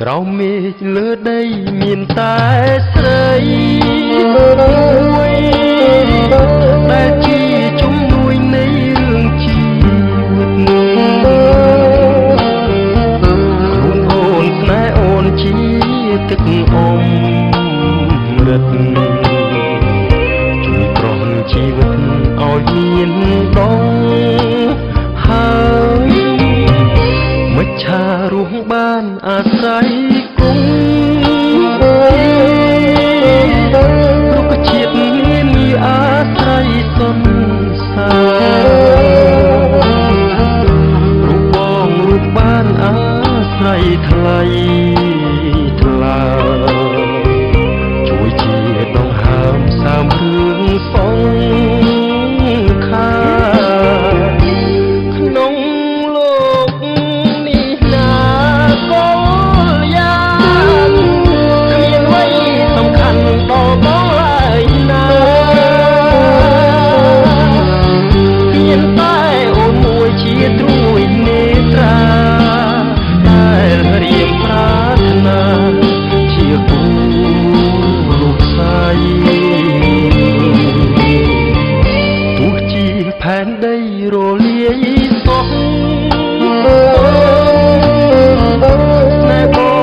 ក្រោមមេឃលើដីមានតែស្រីមួយដែលជាជំនួយនៃរឿងជីវិតខ្លួនអូនស្នេហ៍អូនជាទឹកអមរិតជួយប្រន់ជីវិតឲ្យមានដងហើយមច្ឆារស់បានអាស្រ័យគុំរុក្ខជាតិមានអាស្រ័យសន្សាររូបបងរូបបានអាស្រ័យថ្លៃថ្លាជួយជាដងហើមសាមរឿងសងខាក្នុងលោកនេះណាក៏យ៉ាងគ្មានអ្វីសំខាន់ដល់បងឡើយណាមានតែអូនមួយជាត្រួយនេត្រាដែលរៀបប្រាថ្នាជាគូរូបស្រីទោះជាផែនដីរលាយសោះស្នេហ៍បង